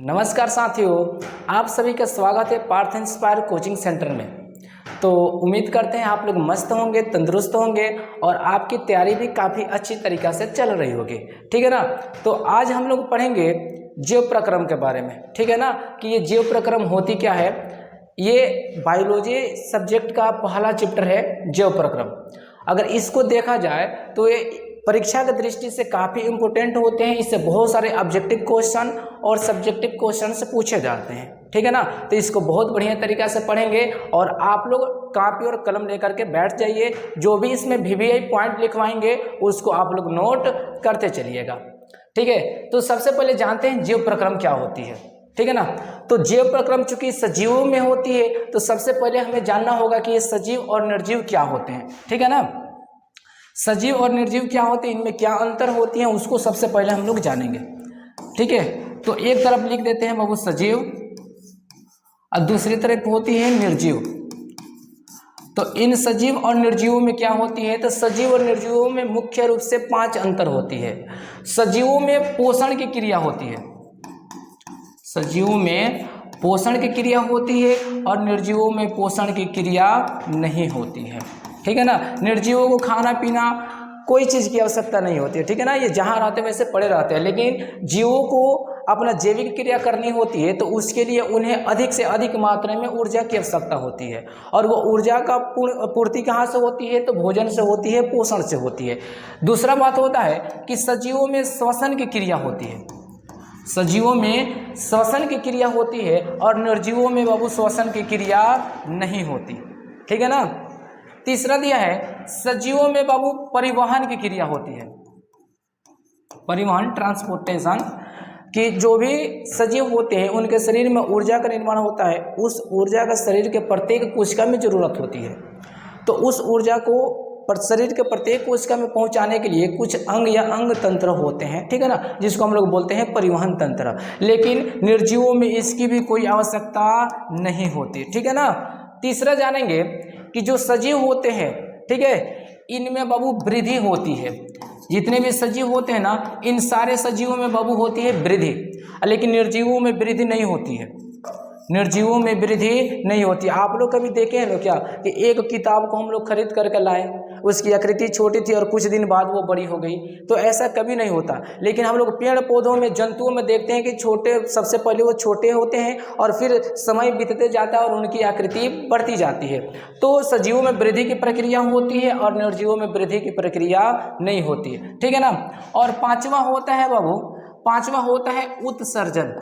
नमस्कार साथियों, आप सभी का स्वागत है पार्थ इंस्पायर कोचिंग सेंटर में। तो उम्मीद करते हैं आप लोग मस्त होंगे, तंदुरुस्त होंगे और आपकी तैयारी भी काफ़ी अच्छी तरीक़ा से चल रही होगी। ठीक है ना। तो आज हम लोग पढ़ेंगे जीव प्रक्रम के बारे में। ठीक है ना, कि ये जीव प्रक्रम होती क्या है। ये बायोलॉजी सब्जेक्ट का पहला चैप्टर है जीव प्रक्रम। अगर इसको देखा जाए तो ये परीक्षा की दृष्टि से काफ़ी इंपॉर्टेंट होते हैं। इससे बहुत सारे ऑब्जेक्टिव क्वेश्चन और सब्जेक्टिव क्वेश्चन से पूछे जाते हैं। ठीक है ना। तो इसको बहुत बढ़िया तरीक़ा से पढ़ेंगे और आप लोग कॉपी और कलम लेकर के बैठ जाइए। जो भी इसमें VVI पॉइंट लिखवाएंगे उसको आप लोग नोट करते चलिएगा। ठीक है। तो सबसे पहले जानते हैं जीव प्रक्रम क्या होती है। ठीक है ना। तो जीव प्रक्रम चूंकि सजीवों में होती है तो सबसे पहले हमें जानना होगा कि ये सजीव और निर्जीव क्या होते हैं। ठीक है ना। सजीव और निर्जीव क्या होते हैं, इनमें क्या अंतर होती है, उसको सबसे पहले हम लोग जानेंगे। ठीक है। तो एक तरफ लिख देते हैं बाबू सजीव और दूसरी तरफ होती है निर्जीव। तो इन सजीव और निर्जीवों में क्या होती है, तो सजीव और निर्जीवों में मुख्य रूप से 5 अंतर होती है। सजीवों में पोषण की क्रिया होती है, सजीवों में पोषण की क्रिया होती है और निर्जीवों में पोषण की क्रिया नहीं होती है। ठीक है ना। निर्जीवों को खाना पीना कोई चीज़ की आवश्यकता नहीं होती है। ठीक है ना। ये जहाँ रहते वैसे पड़े रहते हैं, लेकिन जीवों को अपना जैविक क्रिया करनी होती है तो उसके लिए उन्हें अधिक से अधिक मात्रा में ऊर्जा की आवश्यकता होती है। और वो ऊर्जा का पूर्ति कहाँ से होती है, तो भोजन से होती है, पोषण से होती है। दूसरा बात होता है कि सजीवों में श्वसन की क्रिया होती है, सजीवों में श्वसन की क्रिया होती है और निर्जीवों में बाबू श्वसन की क्रिया नहीं होती। ठीक है ना। तीसरा दिया है सजीवों में बाबू परिवहन की क्रिया होती है, परिवहन ट्रांसपोर्टेशन कि जो भी सजीव होते हैं उनके शरीर में ऊर्जा का निर्माण होता है। उस ऊर्जा का शरीर के प्रत्येक कोशिका में जरूरत होती है। तो उस ऊर्जा को शरीर के प्रत्येक कोशिका में पहुंचाने के लिए कुछ अंग या अंग तंत्र होते हैं। ठीक है ना, जिसको हम लोग बोलते हैं परिवहन तंत्र। लेकिन निर्जीवों में इसकी भी कोई आवश्यकता नहीं होती। ठीक है ना। तीसरा जानेंगे कि जो सजीव होते हैं, ठीक है, इनमें बाबू वृद्धि होती है। जितने भी सजीव होते हैं ना, इन सारे सजीवों में बाबू होती है वृद्धि, लेकिन निर्जीवों में वृद्धि नहीं होती है। निर्जीवों में वृद्धि नहीं होती। आप लोग कभी देखे हैं लोग क्या कि एक किताब को हम लोग खरीद करके लाए, उसकी आकृति छोटी थी और कुछ दिन बाद वो बड़ी हो गई, तो ऐसा कभी नहीं होता। लेकिन हम लोग पेड़ पौधों में, जंतुओं में देखते हैं कि छोटे, सबसे पहले वो छोटे होते हैं और फिर समय बीतते जाता है और उनकी आकृति बढ़ती जाती है। तो सजीवों में वृद्धि की प्रक्रिया होती है और निर्जीवों में वृद्धि की प्रक्रिया नहीं होती है। ठीक है ना। और पांचवा होता है बाबू, पांचवा होता है उत्सर्जन।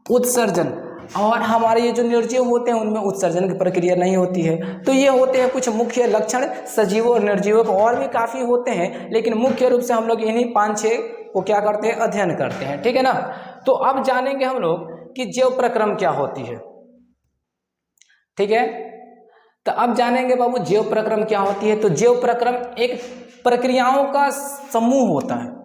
उत्सर्जन, और हमारे ये जो निर्जीव होते हैं उनमें उत्सर्जन की प्रक्रिया नहीं होती है। तो ये होते हैं कुछ मुख्य लक्षण सजीवों और निर्जीवों को, और भी काफ़ी होते हैं लेकिन मुख्य रूप से हम लोग इन्हीं 5-6 को क्या करते हैं, अध्ययन करते हैं। ठीक है ना। तो अब जानेंगे हम लोग कि जीव प्रक्रम क्या होती है। ठीक है। तो अब जानेंगे बाबू जीव प्रक्रम क्या होती है। तो जीव प्रक्रम एक प्रक्रियाओं का समूह होता है।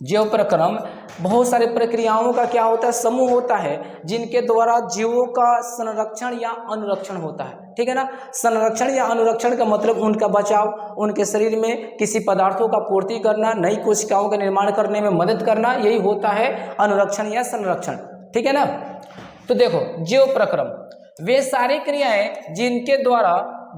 जीव प्रक्रम बहुत सारे प्रक्रियाओं का क्या होता है, समूह होता है, जिनके द्वारा जीवों का संरक्षण या अनुरक्षण होता है। ठीक है ना। संरक्षण या अनुरक्षण का मतलब उनका बचाव, उनके शरीर में किसी पदार्थों का पूर्ति करना, नई कोशिकाओं का निर्माण करने में मदद करना, यही होता है अनुरक्षण या संरक्षण। ठीक है ना। तो देखो, जीव प्रक्रम वे सारी क्रियाएं जिनके द्वारा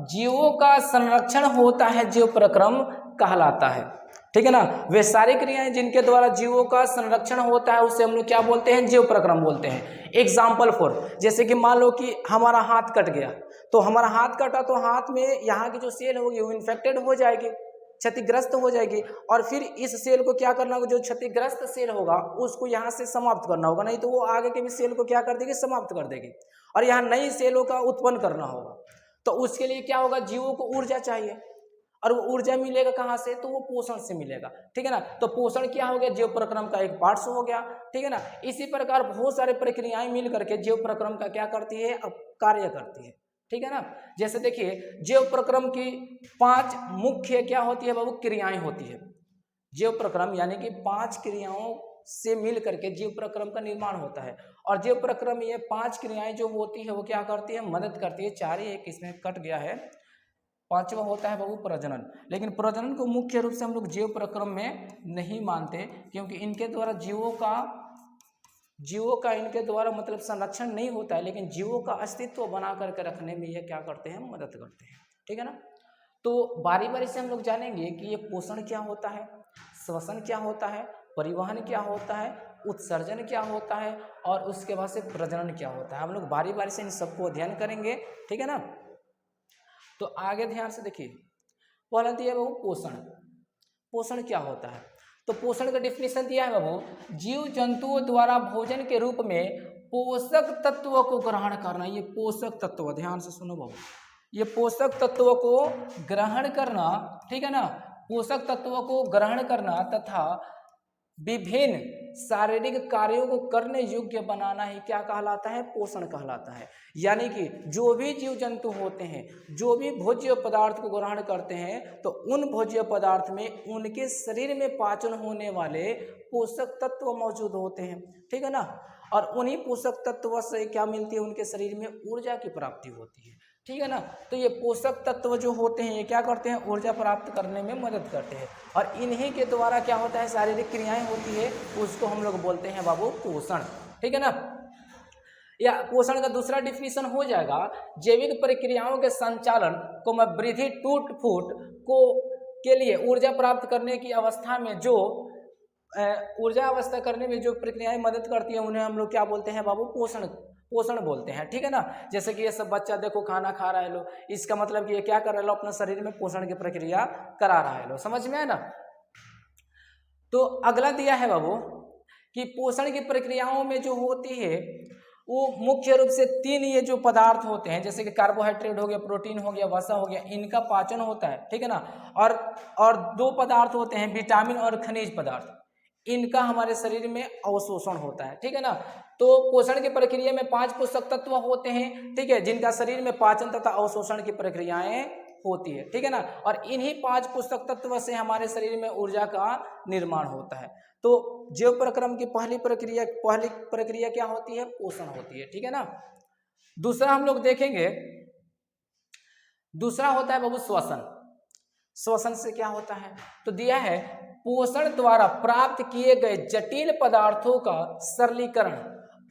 जीवों का संरक्षण होता है, जीव प्रक्रम कहलाता है। ठीक है ना। वे सारी क्रियाएं जिनके द्वारा जीवों का संरक्षण होता है उसे हम लोग क्या बोलते हैं, जीव प्रक्रम बोलते हैं। एग्जाम्पल फॉर, जैसे कि मान लो कि हमारा हाथ कट गया, तो हमारा हाथ कटा तो हाथ में यहाँ की जो सेल होगी वो इन्फेक्टेड हो जाएगी, क्षतिग्रस्त हो जाएगी, और फिर इस सेल को क्या करना होगा, जो क्षतिग्रस्त सेल होगा उसको यहाँ से समाप्त करना होगा, नहीं तो वो आगे के भी सेल को क्या कर देगी, समाप्त कर देगी, और यहाँ नई सेलों का उत्पन्न करना होगा। तो उसके लिए क्या होगा, जीवों को ऊर्जा चाहिए, और वो ऊर्जा मिलेगा कहाँ से, तो वो पोषण से मिलेगा। ठीक है ना। तो पोषण क्या हो गया, जीव प्रक्रम का एक पार्ट हो गया। ठीक है ना। इसी प्रकार बहुत सारे प्रक्रियाएं मिल करके जीव प्रक्रम का क्या करती है, अब कार्य करती है। ठीक है ना। जैसे देखिए, जीव प्रक्रम की 5 मुख्य क्या होती है बाबू, क्रियाएं होती है। जीव प्रक्रम यानी कि 5 क्रियाओं से मिल करके जीव प्रक्रम का निर्माण होता है। और जीव प्रक्रम ये 5 क्रियाएं जो होती है वो क्या करती है, मदद करती है। 4 ही, एक इसमें कट गया है। 5वां होता है बाबू प्रजनन, लेकिन प्रजनन को मुख्य रूप से हम लोग जीव प्रक्रम में नहीं मानते, क्योंकि इनके द्वारा जीवों का जीवों का इनके द्वारा मतलब संरक्षण नहीं होता है, लेकिन जीवों का अस्तित्व बना करके रखने में ये क्या करते हैं, मदद करते हैं। ठीक है ना। तो बारी बारी से हम लोग जानेंगे कि ये पोषण क्या होता है, श्वसन क्या होता है, परिवहन क्या होता है, उत्सर्जन क्या होता है, और उसके बाद से प्रजनन क्या होता है। हम लोग बारी बारी से इन सबको अध्ययन करेंगे। ठीक है ना। तो आगे ध्यान से देखिए, पहला दिया है बाबू पोषण। पोषण क्या होता है, तो पोषण का डिफिनेशन दिया है बाबू, जीव जंतुओं द्वारा भोजन के रूप में पोषक तत्वों को ग्रहण करना। ये पोषक तत्व, ध्यान से सुनो बाबू, ये पोषक तत्वों को ग्रहण करना। ठीक है ना। पोषक तत्वों को ग्रहण करना तथा विभिन्न शारीरिक कार्यों को करने योग्य बनाना ही क्या कहलाता है, पोषण कहलाता है। यानी कि जो भी जीव जंतु होते हैं, जो भी भोज्य पदार्थ को ग्रहण करते हैं, तो उन भोज्य पदार्थ में उनके शरीर में पाचन होने वाले पोषक तत्व मौजूद होते हैं। ठीक है ना। और उन्हीं पोषक तत्व से क्या मिलती है, उनके शरीर में ऊर्जा की प्राप्ति होती है। ठीक है ना। तो ये पोषक तत्व जो होते हैं ये क्या करते हैं, ऊर्जा प्राप्त करने में मदद करते हैं, और इन्हीं के द्वारा क्या होता है, शारीरिक क्रियाएं होती है, उसको हम लोग बोलते हैं बाबू पोषण। ठीक है ना। या पोषण का दूसरा डिफिनीशन हो जाएगा, जैविक प्रक्रियाओं के संचालन को वृद्धि टूट फूट को के लिए ऊर्जा प्राप्त करने की अवस्था में जो ऊर्जा अवस्था करने में जो प्रक्रियाएं मदद करती है, उन्हें हम लोग क्या बोलते हैं बाबू, पोषण पोषण बोलते हैं। ठीक है ना। जैसे कि ये सब बच्चा देखो खाना खा रहा है लो, इसका मतलब कि ये क्या कर रहा है लो, अपने शरीर में पोषण की प्रक्रिया करा रहा है लो। समझ में आया ना। तो अगला दिया है बाबू कि पोषण की प्रक्रियाओं में जो होती है वो मुख्य रूप से 3 ये जो पदार्थ होते हैं, जैसे कि कार्बोहाइड्रेट हो गया, प्रोटीन हो गया, वसा हो गया, इनका पाचन होता है। ठीक है ना। और 2 पदार्थ होते हैं, विटामिन और खनिज पदार्थ, इनका हमारे शरीर में अवशोषण होता है। ठीक है ना। तो पोषण की प्रक्रिया में 5 पोषक तत्व होते हैं, ठीक है, जिनका शरीर में पाचन तथा अवशोषण की प्रक्रियाएं होती है। ठीक है ना। और इन्हीं 5 पोषक तत्व से हमारे शरीर में ऊर्जा का निर्माण होता है। तो जीव प्रक्रम की पहली प्रक्रिया क्या होती है, पोषण होती है। ठीक है ना। दूसरा हम लोग देखेंगे, दूसरा होता है बाबू श्वसन। श्वसन से क्या होता है, तो दिया है पोषण द्वारा प्राप्त किए गए जटिल पदार्थों का सरलीकरण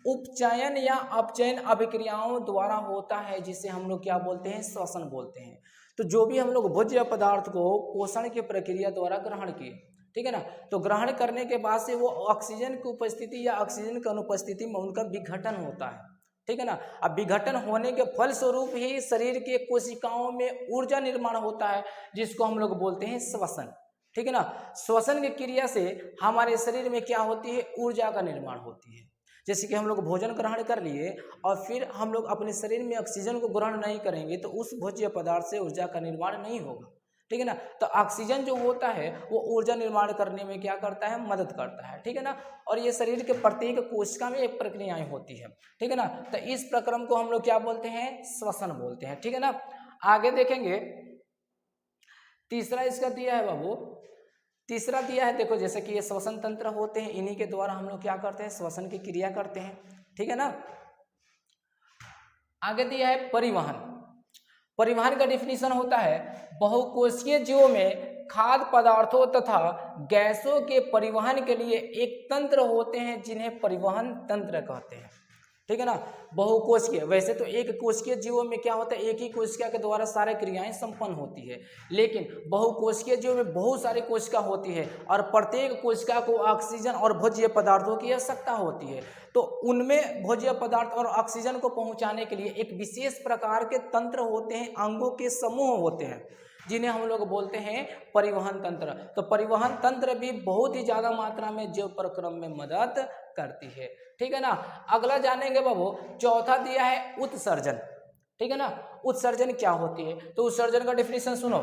उपचयन या अपचयन अभिक्रियाओं द्वारा होता है, जिसे हम लोग क्या बोलते हैं, श्वसन बोलते हैं। तो जो भी हम लोग भोज्य पदार्थ को पोषण की प्रक्रिया द्वारा ग्रहण किए, ठीक है ना, तो ग्रहण करने के बाद से वो ऑक्सीजन की उपस्थिति या ऑक्सीजन की अनुपस्थिति में उनका विघटन होता है। ठीक है ना। अब विघटन होने के फलस्वरूप ही शरीर के कोशिकाओं में ऊर्जा निर्माण होता है, जिसको हम लोग बोलते हैं श्वसन। ठीक है ना। श्वसन की क्रिया से हमारे शरीर में क्या होती है, ऊर्जा का निर्माण होती है। जैसे कि हम लोग भोजन ग्रहण कर लिए और फिर हम लोग अपने शरीर में ऑक्सीजन को ग्रहण नहीं करेंगे तो उस भोज्य पदार्थ से ऊर्जा का निर्माण नहीं होगा। ठीक है ना। तो ऑक्सीजन जो होता है वो ऊर्जा निर्माण करने में क्या करता है, मदद करता है। ठीक है ना। और ये शरीर के प्रत्येक कोशिका में एक प्रक्रियाएं होती है। ठीक है ना। तो इस प्रक्रम को हम लोग क्या बोलते हैं, श्वसन बोलते हैं। ठीक है ना। आगे देखेंगे, तीसरा इसका दिया है बाबू, तीसरा दिया है, देखो जैसे कि ये श्वसन तंत्र होते हैं, इन्हीं के द्वारा हम लोग क्या करते हैं, श्वसन की क्रिया करते हैं। ठीक है ना। आगे दिया है परिवहन। परिवहन का डिफिनीशन होता है बहुकोशिकीय जीवों में खाद्य पदार्थों तथा गैसों के परिवहन के लिए एक तंत्र होते हैं जिन्हें परिवहन तंत्र कहते हैं। ठीक है ना। बहुकोशिकीय, वैसे तो एक कोशिकीय जीवों में क्या होता है, एक ही कोशिका के द्वारा सारे क्रियाएं संपन्न होती है, लेकिन बहुकोशिकीय जीवों में बहुत सारी कोशिका होती है और प्रत्येक कोशिका को ऑक्सीजन और भोज्य पदार्थों की आवश्यकता होती है। तो उनमें भोज्य पदार्थ और ऑक्सीजन को पहुंचाने के लिए एक विशेष प्रकार के तंत्र होते हैं, अंगों के समूह होते हैं, जिन्हें हम लोग बोलते हैं परिवहन तंत्र। तो परिवहन तंत्र भी बहुत ही ज्यादा मात्रा में जीव प्रक्रम में मदद करती है। ठीक है ना। अगला जानेंगे बाबू, चौथा दिया है उत्सर्जन। ठीक है ना। उत्सर्जन क्या होती है, तो उत्सर्जन का डिफिनीशन सुनो,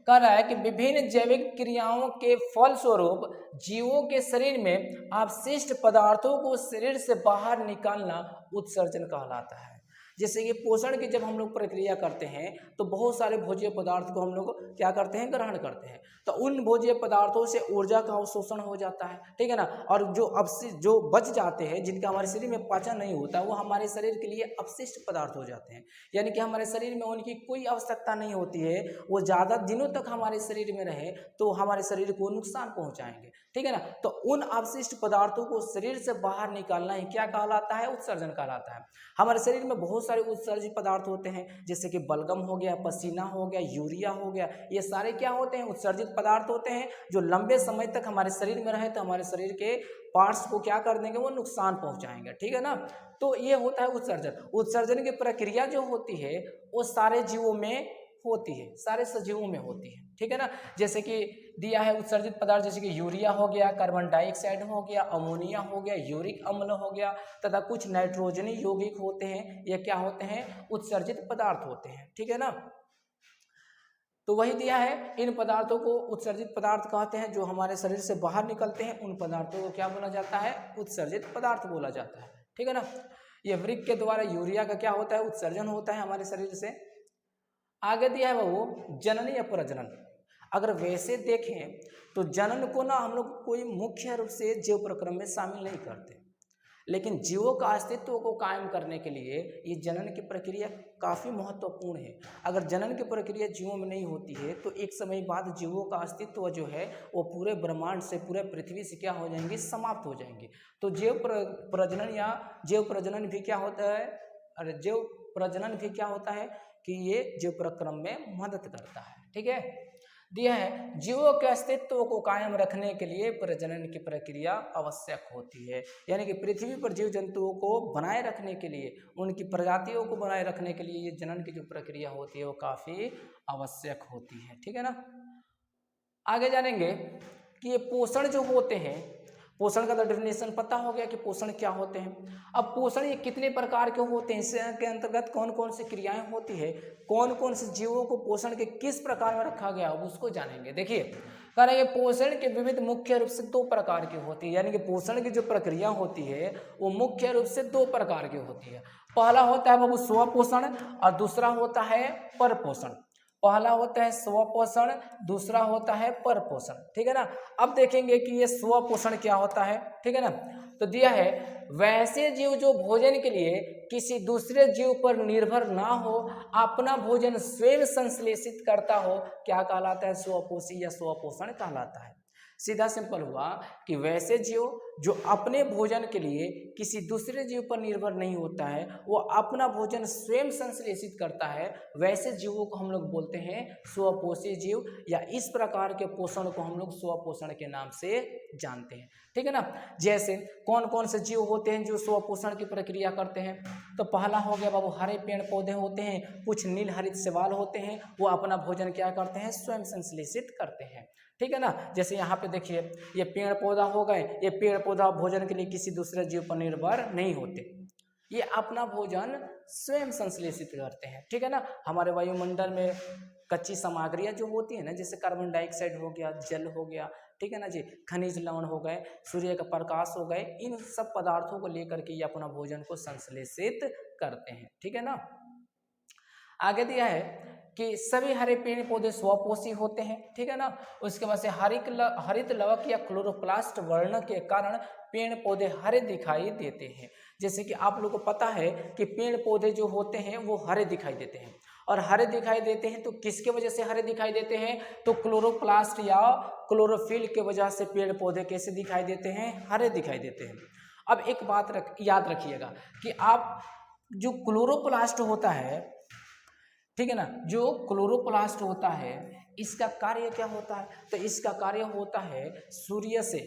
कह रहा है कि विभिन्न जैविक क्रियाओं के फलस्वरूप जीवों के शरीर में अपशिष्ट पदार्थों को शरीर से बाहर निकालना उत्सर्जन कहलाता है। जैसे कि पोषण की जब हम लोग प्रक्रिया करते हैं तो बहुत सारे भोज्य पदार्थ को हम लोग क्या करते हैं, ग्रहण करते हैं, तो उन भोज्य पदार्थों से ऊर्जा का अवशोषण हो जाता है। ठीक है ना। और जो बच जाते हैं, जिनका हमारे शरीर में पाचन नहीं होता, वो हमारे शरीर के लिए अपशिष्ट पदार्थ हो जाते हैं, यानी कि हमारे शरीर में उनकी कोई आवश्यकता नहीं होती है, वो ज़्यादा दिनों तक हमारे शरीर में रहे तो हमारे शरीर को नुकसान पहुँचाएंगे। ठीक है ना। तो उन अवशिष्ट पदार्थों को शरीर से बाहर निकालना ही क्या कहलाता है, उत्सर्जन कहलाता है। हमारे शरीर में बहुत सारे उत्सर्जित पदार्थ होते हैं, जैसे कि बलगम हो गया, पसीना हो गया, यूरिया हो गया, ये सारे क्या होते हैं, उत्सर्जित पदार्थ होते हैं जो लंबे समय तक हमारे शरीर में रहे तो हमारे शरीर के पार्ट्स को क्या कर देंगे, वो नुकसान पहुंचाएंगे, ठीक है ना। तो ये होता है उत्सर्जन। उत्सर्जन की प्रक्रिया जो होती है वो सारे जीवों में होती है, सारे सजीवों में होती है, ठीक है ना। जैसे कि दिया है उत्सर्जित पदार्थ, जैसे कि यूरिया हो गया, कार्बन डाइऑक्साइड हो गया, अमोनिया हो गया, यूरिक अम्ल हो गया, तथा कुछ नाइट्रोजनी यौगिक होते हैं, ये क्या होते हैं, उत्सर्जित पदार्थ होते हैं, ठीक है ना। तो वही दिया है, इन पदार्थों को उत्सर्जित पदार्थ कहते हैं, जो हमारे शरीर से बाहर निकलते हैं उन पदार्थों को क्या बोला जाता है, उत्सर्जित पदार्थ बोला जाता है, ठीक है ना। ये वृक्क के द्वारा यूरिया का क्या होता है, उत्सर्जन होता है हमारे शरीर से। आगे दिया है वो जनन या प्रजनन। अगर वैसे देखें तो जनन को ना हम लोग कोई मुख्य रूप से जीव प्रक्रम में शामिल नहीं करते, लेकिन जीवों का अस्तित्व को कायम करने के लिए ये जनन की प्रक्रिया काफ़ी महत्वपूर्ण है। अगर जनन की प्रक्रिया जीवों में नहीं होती है तो एक समय बाद जीवों का अस्तित्व जो है वो पूरे ब्रह्मांड से, पूरे पृथ्वी से क्या हो जाएंगे, समाप्त हो जाएंगे। तो जीव प्रजनन या जीव प्रजनन भी क्या होता है, अरे जीव प्रजनन भी क्या होता है कि ये जीव प्रक्रम में मदद करता है, ठीक है। दिया है जीवों के अस्तित्व को कायम रखने के लिए प्रजनन की प्रक्रिया आवश्यक होती है, यानी कि पृथ्वी पर जीव जंतुओं को बनाए रखने के लिए, उनकी प्रजातियों को बनाए रखने के लिए ये जनन की जो प्रक्रिया होती है वो काफ़ी आवश्यक होती है, ठीक है ना। आगे जानेंगे कि ये पोषण जो होते हैं, पोषण का तो डेफिनेशन पता हो गया कि पोषण क्या होते हैं। अब पोषण ये कितने प्रकार के होते हैं, इसके अंतर्गत कौन कौन सी क्रियाएं होती है, कौन कौन से जीवों को पोषण के किस प्रकार में रखा गया उसको जानेंगे। देखिए कह रहे हैं पोषण के विविध मुख्य रूप से 2 प्रकार की होती है, यानी कि पोषण की जो प्रक्रिया होती है वो मुख्य रूप से 2 प्रकार की होती है। पहला होता है बाबू स्वपोषण और दूसरा होता है परपोषण। पहला होता है स्वपोषण, दूसरा होता है परपोषण, ठीक है ना। अब देखेंगे कि ये स्वपोषण क्या होता है, ठीक है ना। तो दिया है वैसे जीव जो भोजन के लिए किसी दूसरे जीव पर निर्भर ना हो, अपना भोजन स्वयं संश्लेषित करता हो, क्या कहलाता है, स्वपोषी या स्वपोषण कहलाता है। सीधा सिंपल हुआ कि वैसे जीव जो अपने भोजन के लिए किसी दूसरे जीव पर निर्भर नहीं होता है, वो अपना भोजन स्वयं संश्लेषित करता है, वैसे जीवों को हम लोग बोलते हैं स्वपोषी जीव, या इस प्रकार के पोषण को हम लोग स्वपोषण के नाम से जानते हैं, ठीक है ना। जैसे कौन कौन से जीव होते हैं जो स्वपोषण की प्रक्रिया करते हैं, तो पहला हो गया बाबू हरे पेड़ पौधे होते हैं, कुछ नील हरित शैवाल होते हैं, वो अपना भोजन क्या करते हैं, स्वयं संश्लेषित करते हैं, ठीक है ना। जैसे यहाँ पे देखिए ये पेड़ पौधा हो गए, ये पेड़ पौधा भोजन के लिए किसी दूसरे जीव पर निर्भर नहीं होते, ये अपना भोजन स्वयं संश्लेषित करते हैं, ठीक है ना। हमारे वायुमंडल में कच्ची सामग्रियाँ जो होती है ना, जैसे कार्बन डाइऑक्साइड हो गया, जल हो गया, ठीक है ना जी, खनिज लवण हो गए, सूर्य का प्रकाश हो गए, इन सब पदार्थों को लेकर के ये अपना भोजन को संश्लेषित करते हैं, ठीक है ना। आगे दिया है कि सभी हरे पेड़ पौधे स्वपोषी होते हैं, ठीक है ना। उसके बाद से हरित लवक या क्लोरोप्लास्ट वर्ण के कारण पेड़ पौधे हरे दिखाई देते हैं। जैसे कि आप लोगों को पता है कि पेड़ पौधे जो होते हैं वो हरे दिखाई देते हैं, और हरे दिखाई देते हैं तो किसके वजह से हरे दिखाई देते हैं, तो क्लोरोप्लास्ट या क्लोरोफिल के वजह से पेड़ पौधे कैसे दिखाई देते हैं, हरे दिखाई देते हैं। अब एक बात याद रखिएगा कि आप जो क्लोरोप्लास्ट होता है, ठीक है ना, जो क्लोरोप्लास्ट होता है इसका कार्य क्या होता है, तो इसका कार्य होता है सूर्य से,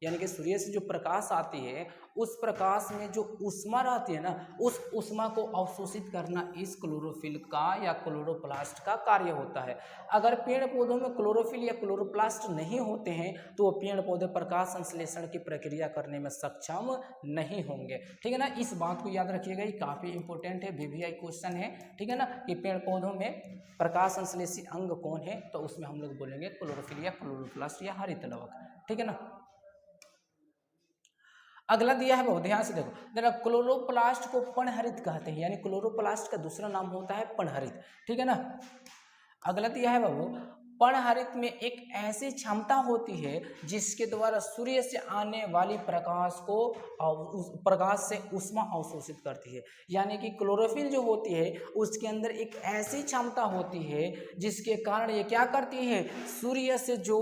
यानी कि सूर्य से जो प्रकाश आती है उस प्रकाश में जो ऊष्मा रहती है ना, उस ऊष्मा को अवशोषित करना इस क्लोरोफिल का या क्लोरोप्लास्ट का कार्य होता है। अगर पेड़ पौधों में क्लोरोफिल या क्लोरोप्लास्ट नहीं होते हैं तो वो पेड़ पौधे प्रकाश संश्लेषण की प्रक्रिया करने में सक्षम नहीं होंगे, ठीक है ना। इस बात को याद रखिएगा, ये काफ़ी इंपॉर्टेंट है, VVI क्वेश्चन है, ठीक है ना। कि पेड़ पौधों में प्रकाश संश्लेषी अंग कौन है, तो उसमें हम लोग बोलेंगे क्लोरोफिल या क्लोरोप्लास्ट या हरित लवक, ठीक है ना। अगला दिया है बहुत ध्यान से देखो, जरा क्लोरोप्लास्ट को पणहरित कहते हैं, यानी क्लोरोप्लास्ट का दूसरा नाम होता है पणहरित, ठीक है ना। अगला दिया है बाबू पर्णहरित में एक ऐसी क्षमता होती है जिसके द्वारा सूर्य से आने वाली प्रकाश को उस प्रकाश से ऊष्मा अवशोषित करती है। यानी कि क्लोरोफिल जो होती है उसके अंदर एक ऐसी क्षमता होती है जिसके कारण ये क्या करती है, सूर्य से जो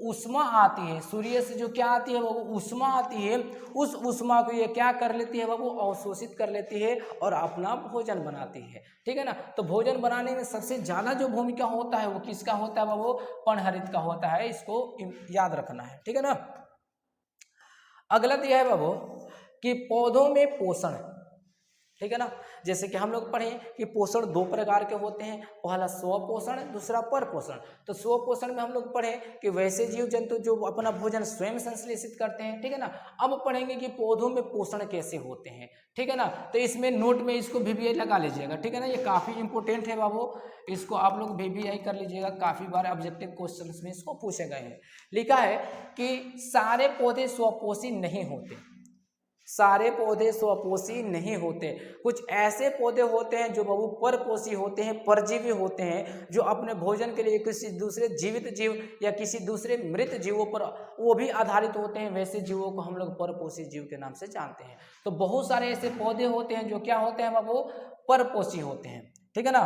ऊष्मा आती है, सूर्य से जो क्या आती है वो ऊष्मा आती है, उस ऊष्मा को ये क्या कर लेती है, वो अवशोषित कर लेती है और अपना भोजन बनाती है। ठीक है ना। तो भोजन बनाने में सबसे ज़्यादा जो भूमिका होता है वो किसका होता है, वो पर्णहरित का होता है। इसको याद रखना है। ठीक है ना। अगला दिया है बाबू कि पौधों में पोषण। ठीक है ना। जैसे कि हम लोग पढ़े कि पोषण दो प्रकार के होते हैं, पहला स्वपोषण, दूसरा परपोषण। तो स्वपोषण में हम लोग पढ़े कि वैसे जीव जंतु जो अपना भोजन स्वयं संश्लेषित करते हैं। ठीक है ना। अब पढ़ेंगे कि पौधों में पोषण कैसे होते हैं। ठीक है ना। तो इसमें नोट में इसको VBI लगा लीजिएगा। ठीक है ना। ये काफ़ी इंपॉर्टेंट है बाबू, इसको आप लोग VBI कर लीजिएगा। काफ़ी बार ऑब्जेक्टिव क्वेश्चन में इसको पूछे गए हैं। लिखा है कि सारे पौधे स्वपोषी नहीं होते, सारे पौधे स्वपोषी नहीं होते। कुछ ऐसे पौधे होते हैं जो बाबू परपोषी होते हैं, परजीवी होते हैं, जो अपने भोजन के लिए किसी दूसरे जीवित जीव या किसी दूसरे मृत जीवों पर वो भी आधारित होते हैं। वैसे जीवों को हम लोग परपोषी जीव के नाम से जानते हैं। तो बहुत सारे ऐसे पौधे होते हैं जो क्या होते हैं बाबू, परपोषी होते हैं। ठीक है ना।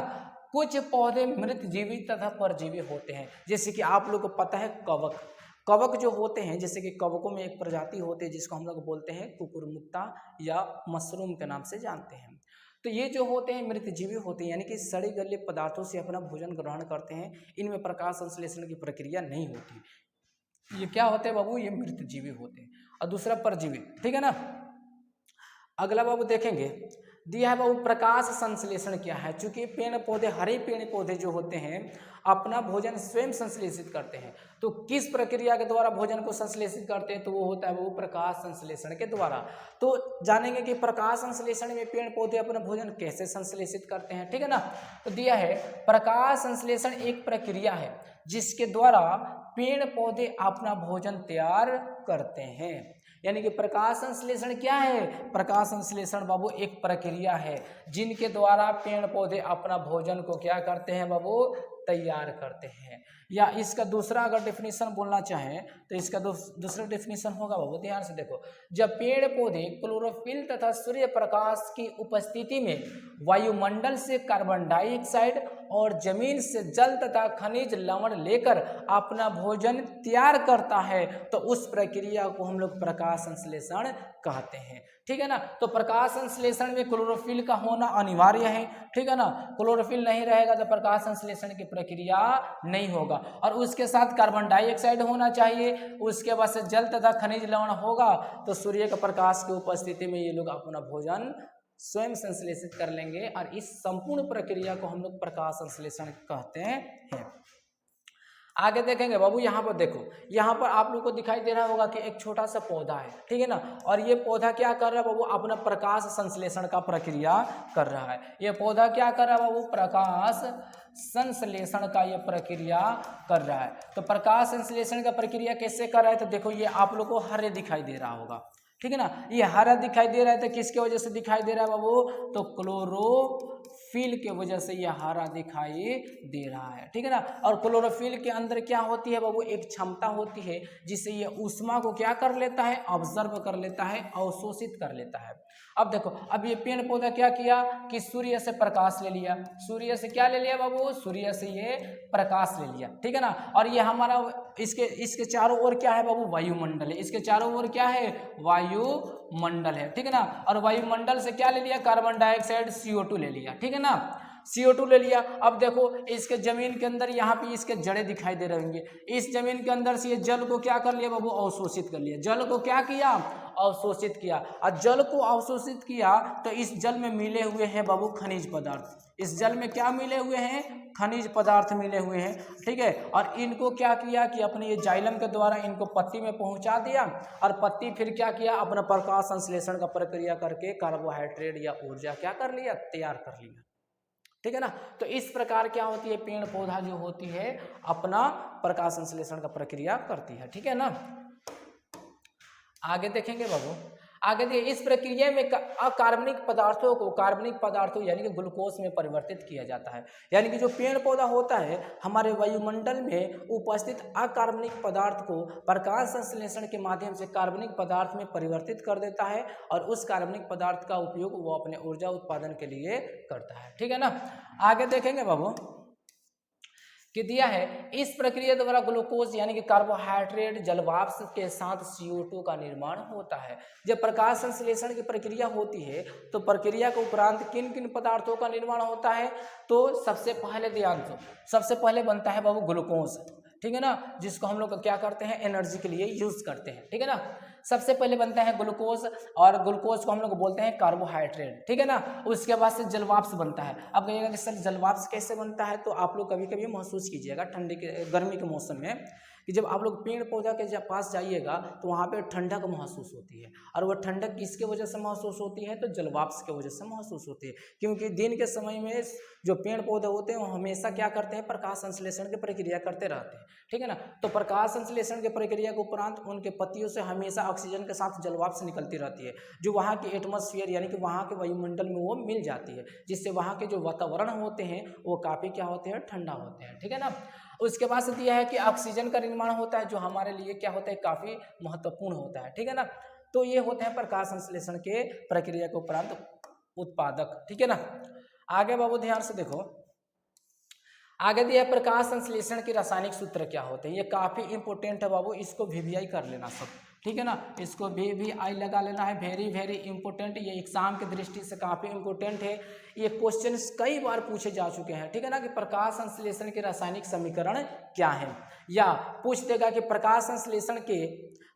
कुछ पौधे मृत जीवी तथा परजीवी होते हैं। जैसे कि आप लोग को पता है कवक, कवक जो होते हैं, जैसे कि कवकों में एक प्रजाति होती है जिसको हम लोग बोलते हैं कुकुरमुत्ता या मशरूम के नाम से जानते हैं। तो ये जो होते हैं मृतजीवी होते हैं, यानी कि सड़े गले पदार्थों से अपना भोजन ग्रहण करते हैं। इनमें प्रकाश संश्लेषण की प्रक्रिया नहीं होती। ये क्या होते हैं बाबू, ये मृतजीवी होते हैं। और दूसरा परजीवी। ठीक है ना। अगला बाबू देखेंगे, दिया है बाबू प्रकाश संश्लेषण क्या है। चूंकि पेड़ पौधे, हरे पेड़ पौधे जो होते हैं अपना भोजन स्वयं संश्लेषित करते हैं, तो किस प्रक्रिया के द्वारा भोजन को संश्लेषित करते हैं, तो वो होता है वो प्रकाश संश्लेषण के द्वारा। तो जानेंगे कि प्रकाश संश्लेषण में पेड़ पौधे अपना भोजन कैसे संश्लेषित करते हैं। ठीक है ना। तो दिया है प्रकाश संश्लेषण एक प्रक्रिया है जिसके द्वारा पेड़ पौधे अपना भोजन तैयार करते हैं। यानी कि प्रकाश संश्लेषण क्या है, प्रकाश संश्लेषण बाबू एक प्रक्रिया है जिनके द्वारा पेड़ पौधे अपना भोजन को क्या करते हैं बाबू, तैयार करते हैं। या इसका दूसरा अगर डेफिनेशन बोलना चाहें तो इसका दूसरा डेफिनेशन होगा बाबू, ध्यान से देखो। जब पेड़ पौधे क्लोरोफिल तथा सूर्य प्रकाश की उपस्थिति में वायुमंडल से कार्बन डाइऑक्साइड और जमीन से जल तथा खनिज लवण लेकर अपना भोजन तैयार करता है, तो उस प्रक्रिया को हम लोग प्रकाश संश्लेषण कहते हैं। ठीक है ना। तो प्रकाश संश्लेषण में क्लोरोफिल का होना अनिवार्य है। ठीक है ना। क्लोरोफिल नहीं रहेगा तो प्रकाश संश्लेषण की प्रक्रिया नहीं होगा। और उसके साथ कार्बन डाइऑक्साइड होना चाहिए, उसके बाद से जल तथा खनिज लवण होगा, तो सूर्य के प्रकाश की उपस्थिति में ये लोग अपना भोजन स्वयं संश्लेषित कर लेंगे। और इस संपूर्ण प्रक्रिया को हम लोग प्रकाश संश्लेषण कहते हैं। आगे देखेंगे बाबू, यहाँ पर देखो, यहाँ पर आप लोग को दिखाई दे रहा होगा कि एक छोटा सा पौधा है। ठीक है ना। और ये पौधा क्या कर रहा है बाबू, अपना प्रकाश संश्लेषण का प्रक्रिया कर रहा है। ये पौधा क्या कर रहा है बाबू, प्रकाश संश्लेषण का ये प्रक्रिया कर रहा है। तो प्रकाश संश्लेषण का प्रक्रिया कैसे कर रहा है, तो देखो ये आप लोग को हरे दिखाई दे रहा होगा। ठीक है ना। ये हरा दिखाई दे रहा है तो किसके वजह से दिखाई दे रहा है बाबू, तो क्लोरोफिल के वजह से यह हरा दिखाई दे रहा है। ठीक है ना। और क्लोरोफिल के अंदर क्या होती है बाबू, एक क्षमता होती है जिससे यह ऊष्मा को क्या कर लेता है, ऑब्जर्व कर लेता है, अवशोषित कर लेता है। अब देखो, अब ये पेड़ पौधा क्या किया कि सूर्य से प्रकाश ले लिया। सूर्य से क्या ले लिया बाबू, सूर्य से ये प्रकाश ले लिया। ठीक है ना। और ये हमारा इसके चारों ओर क्या है बाबू, वायुमंडल है। इसके चारों ओर क्या है, वायुमंडल है। ठीक है ना। और वायुमंडल से क्या ले लिया, कार्बन डाइऑक्साइड CO2 ले लिया। ठीक है ना। CO2 ले लिया। अब देखो इसके जमीन के अंदर यहाँ पे इसके जड़ें दिखाई दे रहे होंगे। इस जमीन के अंदर से ये जल को क्या कर लिया बाबू, अवशोषित कर लिया। जल को क्या किया, अवशोषित किया। और जल को अवशोषित किया तो इस जल में मिले हुए हैं बाबू खनिज पदार्थ। इस जल में क्या मिले हुए हैं, खनिज पदार्थ मिले हुए हैं। ठीक है। और इनको क्या किया कि अपने ये जाइलम के द्वारा इनको पत्ती में पहुंचा दिया। और पत्ती फिर क्या किया, अपना प्रकाश संश्लेषण का प्रक्रिया करके कार्बोहाइड्रेट या ऊर्जा क्या कर लिया, तैयार कर लिया। ठीक है ना। तो इस प्रकार क्या होती है, पेड़ पौधा जो होती है अपना प्रकाश संश्लेषण का प्रक्रिया करती है। ठीक है ना। आगे देखेंगे बाबू, आगे देखिए, इस प्रक्रिया में अकार्बनिक पदार्थों को कार्बनिक पदार्थों यानी कि ग्लूकोज में परिवर्तित किया जाता है। यानी कि जो पेड़ पौधा होता है हमारे वायुमंडल में उपस्थित अकार्बनिक पदार्थ को प्रकाश संश्लेषण के माध्यम से कार्बनिक पदार्थ में परिवर्तित कर देता है और उस कार्बनिक पदार्थ का उपयोग वो अपने ऊर्जा उत्पादन के लिए करता है। ठीक है ना। आगे देखेंगे बाबू कि दिया है, इस प्रक्रिया द्वारा ग्लूकोज यानी कि कार्बोहाइड्रेट जलवाष्प के साथ CO2 का निर्माण होता है। जब प्रकाश संश्लेषण की प्रक्रिया होती है तो प्रक्रिया के उपरांत किन किन पदार्थों का निर्माण होता है, तो सबसे पहले ध्यान दो, सबसे पहले बनता है बाबू ग्लूकोज। ठीक है ना, जिसको हम लोग क्या करते हैं, एनर्जी के लिए यूज करते हैं। ठीक है ना, सबसे पहले बनता है ग्लूकोज और ग्लूकोज को हम लोग बोलते हैं कार्बोहाइड्रेट। ठीक है ना, उसके बाद से जलवाष्प बनता है। अब कहिएगा कि सर जलवाष्प कैसे बनता है, तो आप लोग कभी कभी महसूस कीजिएगा ठंडी के गर्मी के मौसम में कि जब आप लोग पेड़ पौधा के पास जाइएगा तो वहाँ पे ठंडक महसूस होती है, और वह ठंडक किसके वजह से महसूस होती है, तो जलवाष्प के वजह से महसूस होती है। क्योंकि दिन के समय में जो पेड़ पौधे होते हैं वो हमेशा क्या करते हैं, प्रकाश संश्लेषण की प्रक्रिया करते रहते हैं। ठीक है ना, तो प्रकाश संश्लेषण की प्रक्रिया के उपरांत उनके पत्तियों से हमेशा ऑक्सीजन के साथ जलवाष्प निकलती रहती है, जो वहाँ के एटमॉस्फेयर यानी कि वहाँ के वायुमंडल में वो मिल जाती है, जिससे वहाँ के जो वातावरण होते हैं वो काफ़ी क्या होते हैं, ठंडा होते हैं। ठीक है ना, उसके बाद से दिया है कि ऑक्सीजन का निर्माण होता है, जो हमारे लिए क्या होता है, काफ़ी महत्वपूर्ण होता है। ठीक है ना, तो ये होते हैं प्रकाश संश्लेषण के प्रक्रिया के उपरांत उत्पादक। ठीक है ना, आगे बाबू ध्यान से देखो, आगे दिया है प्रकाश संश्लेषण के रासायनिक सूत्र क्या होते हैं। ये काफ़ी इंपॉर्टेंट है बाबू, इसको VVI कर लेना सब। ठीक है ना, इसको VVI लगा लेना है, वेरी वेरी इंपॉर्टेंट, ये एग्जाम की दृष्टि से काफ़ी इंपॉर्टेंट है। ये क्वेश्चन कई बार पूछे जा चुके हैं। ठीक है ना, कि प्रकाश संश्लेषण के रासायनिक समीकरण क्या है, या पूछ देगा कि प्रकाश संश्लेषण के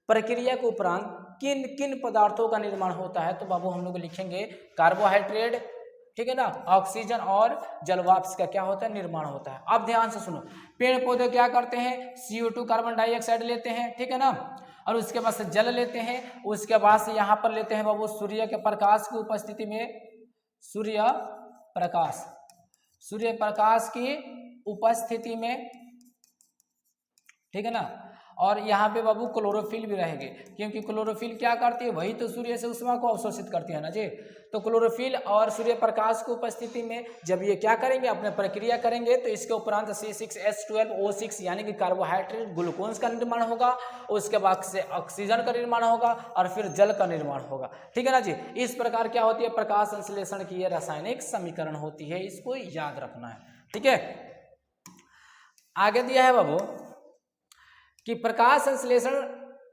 प्रक्रिया के उपरांत किन किन पदार्थों का निर्माण होता है, तो बाबू हम लोग लिखेंगे कार्बोहाइड्रेट, ठीक है ना, ऑक्सीजन और जलवाष्प का क्या होता है, निर्माण होता है। अब ध्यान से सुनो, पेड़ पौधे क्या करते हैं, CO2 कार्बन डाइऑक्साइड लेते हैं। ठीक है ना, और उसके बाद से जल लेते हैं, उसके बाद से यहाँ पर लेते हैं बाबू सूर्य के प्रकाश की उपस्थिति में, सूर्य प्रकाश की उपस्थिति में। ठीक है ना, और यहाँ पे बाबू क्लोरोफिल भी रहेंगे, क्योंकि क्लोरोफिल क्या करती है, वही तो सूर्य से उष्मा को अवशोषित करती है ना जी। तो क्लोरोफिल और सूर्य प्रकाश की उपस्थिति में जब ये क्या करेंगे, अपने प्रक्रिया करेंगे, तो इसके उपरांत C6H12O6 यानी कि कार्बोहाइड्रेट ग्लूकोज का निर्माण होगा, उसके बाद से ऑक्सीजन का निर्माण होगा और फिर जल का निर्माण होगा। ठीक है ना जी, इस प्रकार क्या होती है, प्रकाश संश्लेषण की रासायनिक समीकरण होती है, इसको याद रखना है। ठीक है, आगे दिया है बाबू कि प्रकाश संश्लेषण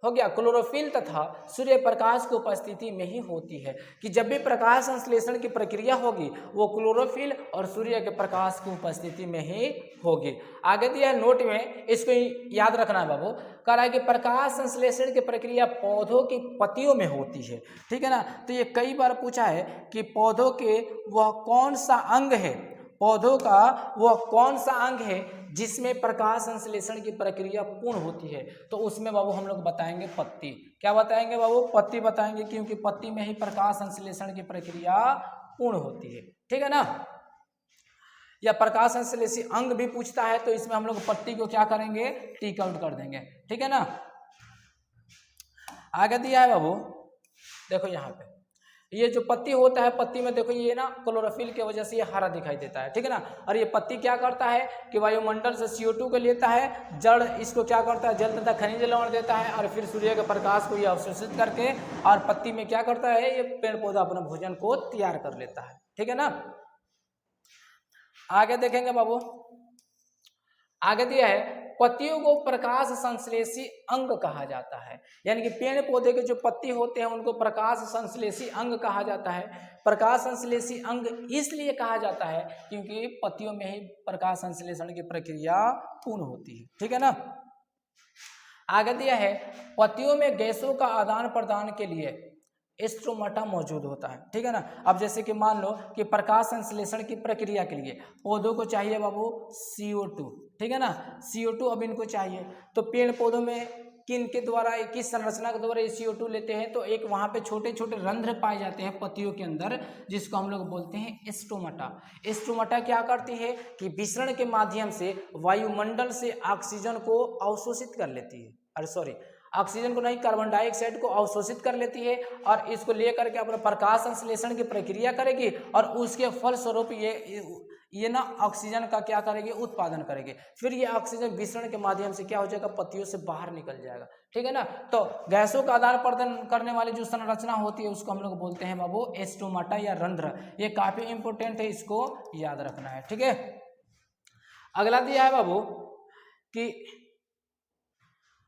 हो गया क्लोरोफिल तथा सूर्य प्रकाश की उपस्थिति में ही होती है, कि जब भी प्रकाश संश्लेषण की प्रक्रिया होगी वो क्लोरोफिल और सूर्य के प्रकाश की उपस्थिति में ही होगी। आगे दिया है नोट में, इसको याद रखना है बाबू, कह रहा है कि प्रकाश संश्लेषण की प्रक्रिया पौधों की पत्तियों में होती है। ठीक है ना, तो ये कई बार पूछा है कि पौधों के वह कौन सा अंग है, पौधों का वह कौन सा अंग है जिसमें प्रकाश संश्लेषण की प्रक्रिया पूर्ण होती है, तो उसमें बाबू हम लोग बताएंगे पत्ती। क्या बताएंगे बाबू, पत्ती बताएंगे, क्योंकि पत्ती में ही प्रकाश संश्लेषण की प्रक्रिया पूर्ण होती है। ठीक है ना, या प्रकाश संश्लेषी अंग भी पूछता है तो इसमें हम लोग पत्ती को क्या करेंगे, टिक आउट कर देंगे। ठीक है ना, आगे दिया है बाबू, देखो यहाँ पे ये जो पत्ती होता है, पत्ती में देखो ये ना क्लोरोफिल की वजह से ये हरा दिखाई देता है। ठीक है ना, और ये पत्ती क्या करता है कि वायुमंडल से CO2 को लेता है, जड़ इसको क्या करता है, जल तथा खनिज लवण देता है, और फिर सूर्य के प्रकाश को ये अवशोषित करके और पत्ती में क्या करता है, ये पेड़ पौधा अपना भोजन को तैयार कर लेता है। ठीक है ना, आगे देखेंगे बाबू, आगे दिया है पत्तियों को प्रकाश संश्लेषी अंग कहा जाता है, यानी कि पेड़ पौधे के जो पत्ती होते हैं उनको प्रकाश संश्लेषी अंग कहा जाता है। प्रकाश संश्लेषी अंग इसलिए कहा जाता है क्योंकि पत्तियों में ही प्रकाश संश्लेषण की प्रक्रिया पूर्ण होती है। ठीक है ना, आगे दिया है पत्तियों में गैसों का आदान प्रदान के लिए स्ट्रोमाटा मौजूद होता है। ठीक है ना, अब जैसे कि मान लो कि प्रकाश संश्लेषण की प्रक्रिया के लिए पौधों को चाहिए बाबू CO2। ठीक है ना, CO2 अब इनको चाहिए, तो पेड़ पौधों में किन के द्वारा, किस संरचना के द्वारा ये CO2 लेते हैं, तो एक वहाँ पे छोटे छोटे रंध्र पाए जाते हैं पत्तियों के अंदर, जिसको हम लोग बोलते हैं स्ट्रोमाटा। स्ट्रोमाटा क्या करती है कि विसरण के माध्यम से वायुमंडल से ऑक्सीजन को अवशोषित कर लेती है, ऑक्सीजन को नहीं, कार्बन डाइऑक्साइड को अवशोषित कर लेती है और इसको लेकर के अपना प्रकाश संश्लेषण की प्रक्रिया करेगी और उसके फलस्वरूप ये ना ऑक्सीजन का क्या करेगी, उत्पादन करेगी। फिर ये ऑक्सीजन विसरण के माध्यम से क्या हो जाएगा, पत्तियों से बाहर निकल जाएगा। ठीक है ना। तो गैसों का आदान प्रदान करने वाली जो संरचना होती है उसको हम लोग बोलते हैं बाबू स्टोमाटा या रंध्र। ये काफी इंपॉर्टेंट है, इसको याद रखना है। ठीक है। अगला दिया है बाबू कि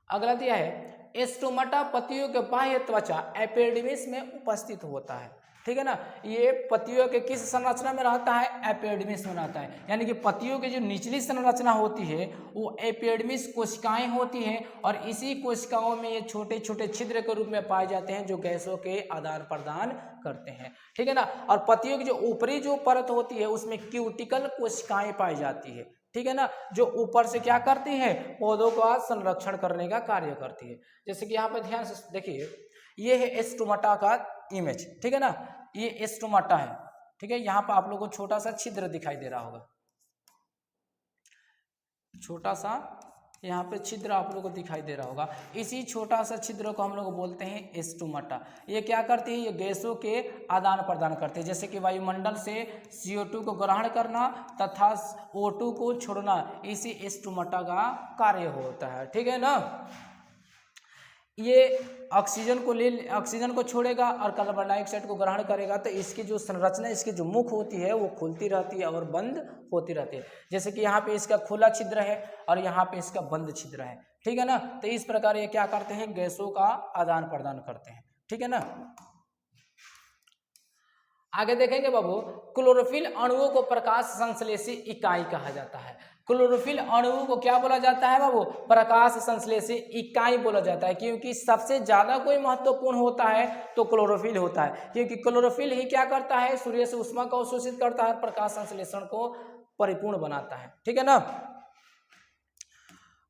अगला दिया है स्टोमाटा पत्तियों के बाह्य त्वचा एपिडर्मिस में उपस्थित होता है। ठीक है ना। ये पत्तियों के किस संरचना में रहता है, एपिडर्मिस में रहता है। यानी कि पत्तियों की जो निचली संरचना होती है वो एपिडर्मिस कोशिकाएं होती हैं और इसी कोशिकाओं में ये छोटे छोटे छिद्र के रूप में पाए जाते हैं जो गैसों के आदान प्रदान करते हैं। ठीक है ना। और पत्तियों की जो ऊपरी जो परत होती है उसमें क्यूटिकल कोशिकाएं पाई जाती है। ठीक है ना, जो ऊपर से क्या करती है, पौधों का संरक्षण करने का कार्य करती है। जैसे कि यहाँ पे ध्यान से देखिए, ये है स्टोमाटा का इमेज। ठीक है ना, ये स्टोमाटा है। ठीक है, यहाँ पर आप लोगों को छोटा सा छिद्र दिखाई दे रहा होगा, छोटा सा यहाँ पे छिद्र आप लोगों को दिखाई दे रहा होगा। इसी छोटा सा छिद्र को हम लोग बोलते हैं स्टोमाटा। ये क्या करती है, ये गैसों के आदान प्रदान करते हैं, जैसे कि वायुमंडल से CO2 को ग्रहण करना तथा O2 को छोड़ना, इसी स्टोमाटा का कार्य होता है। ठीक है ना। ये ऑक्सीजन को छोड़ेगा और कार्बन डाइऑक्साइड को ग्रहण करेगा, तो इसकी जो संरचना, इसकी जो मुख होती है वो खुलती रहती है और बंद होती रहती है। जैसे कि यहाँ पे इसका खुला छिद्र है और यहाँ पे इसका बंद छिद्र है। ठीक है ना। तो इस प्रकार ये क्या करते हैं, गैसों का आदान प्रदान करते हैं। ठीक है ना। आगे देखेंगे बाबू, क्लोरोफिल अणुओं को प्रकाश संश्लेषी इकाई कहा जाता है। क्लोरोफिल अणुओं को क्या बोला जाता है बाबू, प्रकाश संश्लेषी इकाई बोला जाता है, क्योंकि सबसे ज्यादा कोई महत्वपूर्ण होता है तो क्लोरोफिल होता है, क्योंकि क्लोरोफिल ही क्या करता है, सूर्य से ऊष्मा को अवशोषित करता है, प्रकाश संश्लेषण को परिपूर्ण बनाता है। ठीक है ना।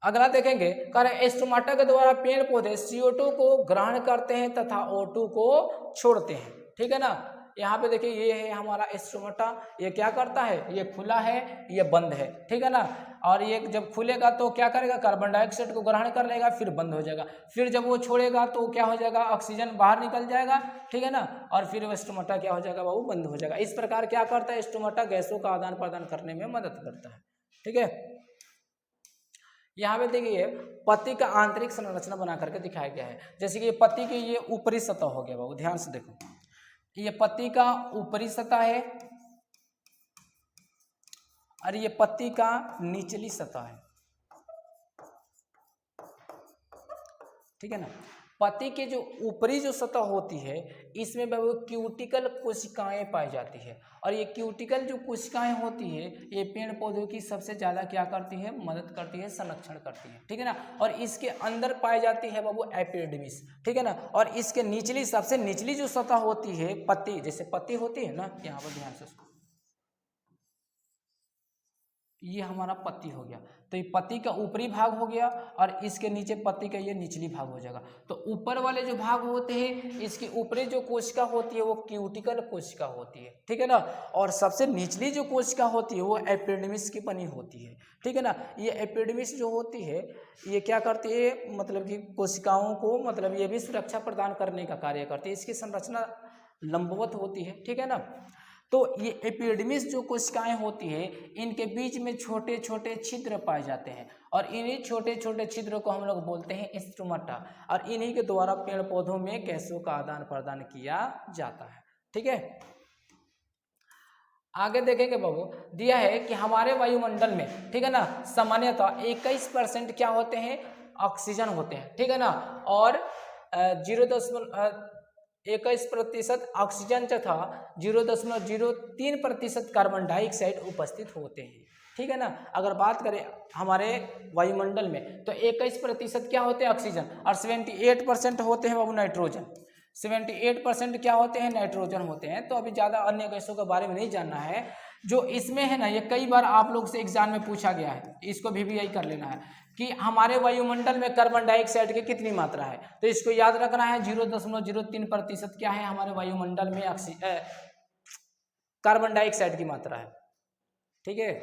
अगला देखेंगे, स्टोमाटा के द्वारा पेड़ पौधे CO2 को ग्रहण करते हैं तथा O2 को छोड़ते हैं। ठीक है ना। यहाँ पे देखिए, ये है हमारा स्टोमाटा। ये क्या करता है, ये खुला है, ये बंद है। ठीक है ना। और ये जब खुलेगा तो क्या करेगा, कार्बन डाइऑक्साइड को ग्रहण कर लेगा, फिर बंद हो जाएगा। फिर जब वो छोड़ेगा तो क्या हो जाएगा, ऑक्सीजन बाहर निकल जाएगा। ठीक है ना। और फिर वो स्टोमाटा क्या हो जाएगा, वो बंद हो जाएगा। इस प्रकार क्या करता है, स्टोमाटा गैसों का आदान प्रदान करने में मदद करता है। ठीक है। यहाँ पे देखिए, पत्ती का आंतरिक संरचना बना करके दिखाया गया है। जैसे कि पत्ती की ये ऊपरी सतह हो गया बाबू, ध्यान से देखो, ये पत्ती का ऊपरी सतह है और ये पत्ती का निचली सतह है। ठीक है ना। पत्ती के जो ऊपरी जो सतह होती है इसमें बाबू क्यूटिकल कोशिकाएं पाई जाती है और ये क्यूटिकल जो कोशिकाएं होती है ये पेड़ पौधों की सबसे ज्यादा क्या करती है, मदद करती है, संरक्षण करती है। ठीक है ना। और इसके अंदर पाई जाती है बाबू एपिडर्मिस। ठीक है ना। और इसके निचली, सबसे निचली जो सतह होती है पत्ती, जैसे पत्ती होती है ना, यहाँ पर ध्यान से, ये हमारा पत्ती हो गया। तो ये पत्ती का ऊपरी भाग हो गया और इसके नीचे पत्ती का ये निचली भाग हो जाएगा। तो ऊपर वाले जो भाग होते हैं इसकी ऊपरी जो कोशिका होती है वो क्यूटिकल कोशिका होती है। ठीक है ना। और सबसे निचली जो कोशिका होती है वो एपिडर्मिस की बनी होती है। ठीक है ना। ये एपिडर्मिस जो होती है ये क्या करती है, मतलब कि कोशिकाओं को, मतलब ये भी सुरक्षा प्रदान करने का कार्य करती है। इसकी संरचना लंबवत होती है। ठीक है ना। तो ये एपिडर्मिस जो कोशिकाएं होती है इनके बीच में छोटे छोटे छिद्र पाए जाते हैं और इन्हीं छोटे छोटे छिद्रों को हम लोग बोलते हैं स्टोमाटा और इन्हीं के द्वारा पेड़ पौधों में गैसों का आदान प्रदान किया जाता है। ठीक है। आगे देखेंगे बाबू, दिया है कि हमारे वायुमंडल में, ठीक है ना, सामान्यतः 21% क्या होते हैं, ऑक्सीजन होते हैं। ठीक है ना। और 0.21% ऑक्सीजन तथा 0.03% कार्बन डाइऑक्साइड उपस्थित होते हैं। ठीक है ना। अगर बात करें हमारे वायुमंडल में तो 21% क्या होते हैं, ऑक्सीजन, और 78% होते हैं बाबू नाइट्रोजन। 78% क्या होते हैं, नाइट्रोजन होते हैं। तो अभी ज़्यादा अन्य गैसों के बारे में नहीं जानना है। जो इसमें है ना, ये कई बार आप लोग से एग्जाम में पूछा गया है, इसको भी यही कर लेना है कि हमारे वायुमंडल में कार्बन डाइऑक्साइड की कितनी मात्रा है। तो इसको याद रखना है, 0.03% क्या है हमारे वायुमंडल में कार्बन डाइऑक्साइड की मात्रा है। ठीक है।